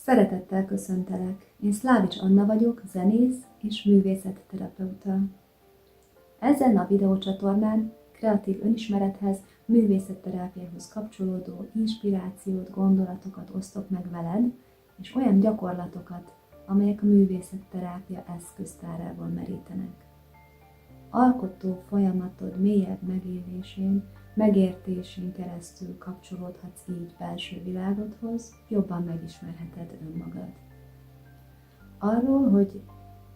Szeretettel köszöntelek! Én Szlávics Anna vagyok, zenész és művészetterapeuta. Ezen a videócsatornán kreatív önismerethez, művészetterápiához kapcsolódó inspirációt, gondolatokat osztok meg veled, és olyan gyakorlatokat, amelyek a művészetterápia eszköztárából merítenek. Alkotó folyamatod mélyebb megélésén, megértésén keresztül kapcsolódhatsz így belső világodhoz, jobban megismerheted önmagad. Arról, hogy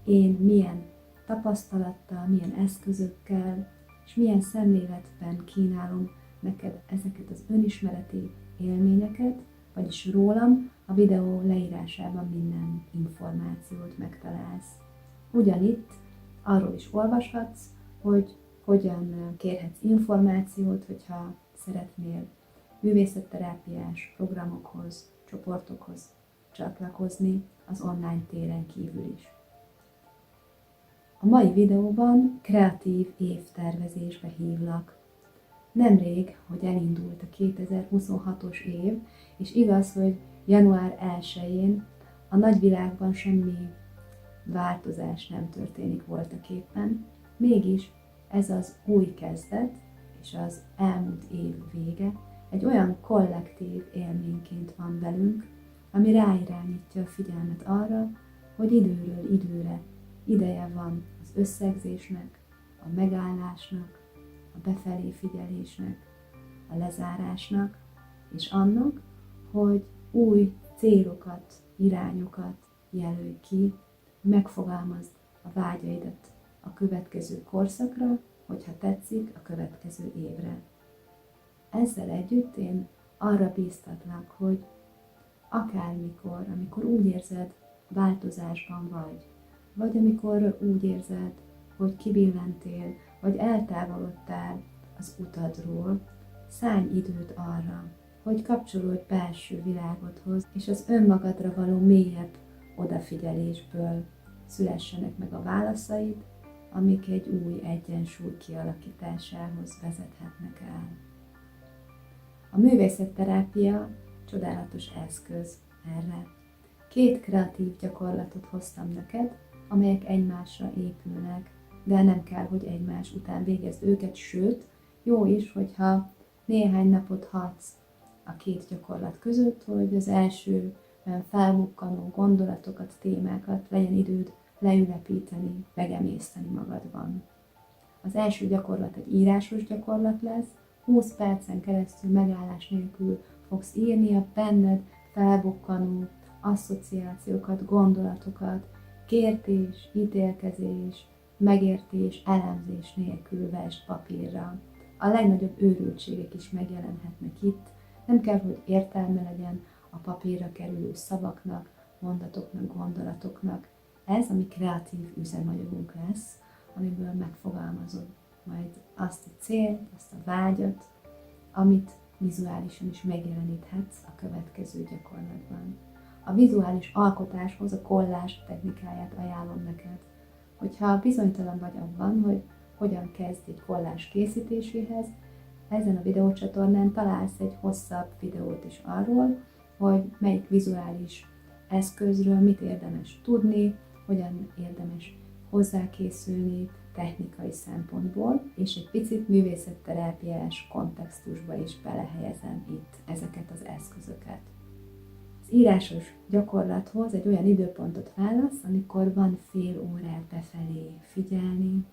én milyen tapasztalattal, milyen eszközökkel és milyen szemléletben kínálom neked ezeket az önismereti élményeket, vagyis rólam, a videó leírásában minden információt megtalálsz. Ugyanitt arról is olvashatsz, hogy hogyan kérhetsz információt, hogyha szeretnél művészetterápiás programokhoz, csoportokhoz csatlakozni az online téren kívül is. A mai videóban kreatív évtervezésbe hívlak. Nemrég, hogy elindult a 2026-os év, és igaz, hogy január 1-én a nagyvilágban semmi változás nem történik voltaképpen, mégis ez az új kezdet és az elmúlt év vége egy olyan kollektív élményként van velünk, ami ráirányítja a figyelmet arra, hogy időről időre ideje van az összegzésnek, a megállásnak, a befelé figyelésnek, a lezárásnak, és annak, hogy új célokat, irányokat jelölj ki, megfogalmazd a vágyaidat a következő korszakra, hogyha tetszik, a következő évre. Ezzel együtt én arra bíztatlak, hogy akármikor, amikor úgy érzed, változásban vagy amikor úgy érzed, hogy kibillentél, vagy eltávolodtál az utadról, szállj időt arra, hogy kapcsolódj belső világodhoz, és az önmagadra való mélyebb odafigyelésből szülessenek meg a válaszaid, amik egy új egyensúly kialakításához vezethetnek el. A művészetterápia csodálatos eszköz erre. 2 kreatív gyakorlatot hoztam neked, amelyek egymásra épülnek, de nem kell, hogy egymás után végezd őket, sőt, jó is, hogyha néhány napot hagysz a 2 gyakorlat között, hogy az első felbukkanó gondolatokat, témákat legyen időd leülepíteni, megemészteni magadban. Az első gyakorlat egy írásos gyakorlat lesz, 20 percen keresztül megállás nélkül fogsz írni a benned felbukkanó asszociációkat, gondolatokat, kértés, ítélkezés, megértés, elemzés nélkül vesd papírra. A legnagyobb őrültségek is megjelenhetnek itt, nem kell, hogy értelme legyen a papírra kerülő szavaknak, mondatoknak, gondolatoknak. Ez a mi kreatív üzemanyagunk lesz, amiből megfogalmazod majd azt a célt, azt a vágyat, amit vizuálisan is megjeleníthetsz a következő gyakorlatban. A vizuális alkotáshoz a kollázs technikáját ajánlom neked. Hogyha bizonytalan vagy abban, hogy hogyan kezd egy kollázs készítéséhez, ezen a videócsatornán találsz egy hosszabb videót is arról, hogy melyik vizuális eszközről mit érdemes tudni, hogyan érdemes hozzákészülni technikai szempontból, és egy picit művészetterápiás kontextusba is belehelyezem itt ezeket az eszközöket. Az írásos gyakorlathoz egy olyan időpontot válasz, amikor van fél órát befelé figyelni,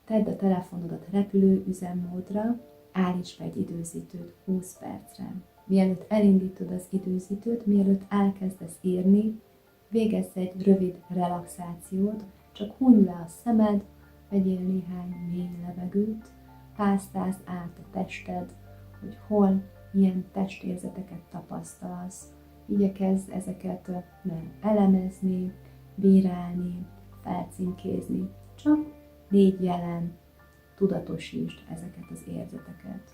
tedd a telefonodat repülő üzemmódra, állíts be egy időzítőt 20 percre. Mielőtt elindítod az időzítőt, mielőtt elkezdesz írni, végezz egy rövid relaxációt, csak hunyd le a szemed, vegyél néhány mély levegőt, pásztázd át a tested, hogy hol, milyen testérzeteket tapasztalsz. Igyekezz ezeket nem elemezni, bírálni, felcímkézni, csak légy jelen, tudatosítsd ezeket az érzeteket.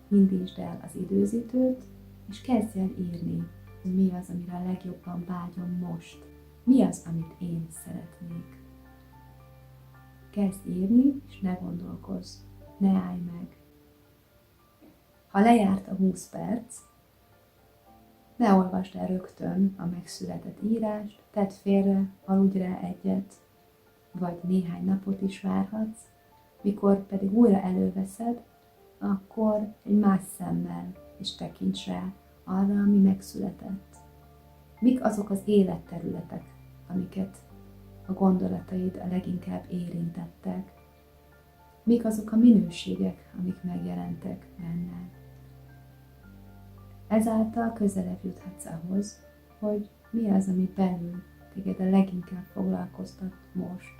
Indítsd el az időzítőt, és kezdj el írni, hogy mi az, amire a legjobban vágyom most. Mi az, amit én szeretnék. Kezdj írni, és ne gondolkozz, ne állj meg. Ha lejárt a 20 perc, Ne olvasd el rögtön a megszületett írást, tedd félre, aludj rá egyet, vagy néhány napot is várhatsz, mikor pedig újra előveszed, akkor egy más szemmel is tekints rá arra, ami megszületett. Mik azok az életterületek, amiket a gondolataid a leginkább érintettek? Mik azok a minőségek, amik megjelentek benne? Ezáltal közelebb juthatsz ahhoz, hogy mi az, ami belül téged a leginkább foglalkoztat most.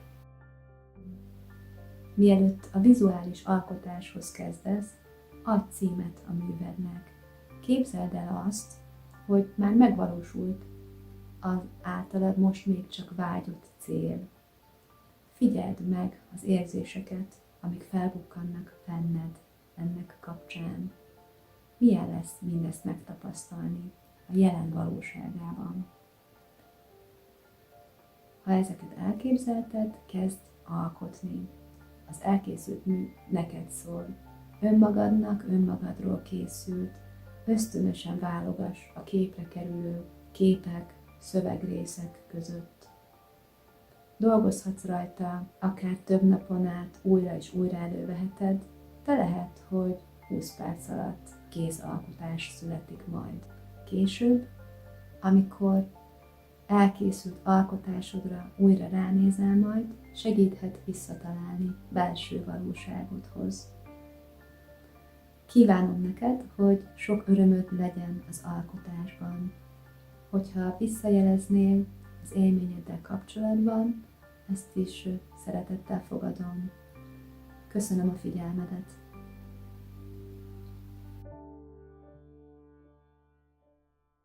Mielőtt a vizuális alkotáshoz kezdesz, adj címet a művednek. Képzeld el azt, hogy már megvalósult az általad most még csak vágyott cél. Figyeld meg az érzéseket, amik felbukkannak benned ennek kapcsán. Milyen lesz mindezt megtapasztalni a jelen valóságában? Ha ezeket elképzelted, kezd alkotni. Az elkészült mű neked szól. Önmagadról készült, ösztönösen válogass a képre kerülő képek, szövegrészek között. Dolgozhatsz rajta, akár több napon át újra és újra előveheted, de lehet, hogy 20 perc alatt kézalkotás születik majd. Később, amikor elkészült alkotásodra újra ránézel majd, segíthet visszatalálni belső valóságodhoz. Kívánom neked, hogy sok örömöd legyen az alkotásban. Hogyha visszajeleznél az élményeddel kapcsolatban, ezt is szeretettel fogadom. Köszönöm a figyelmedet!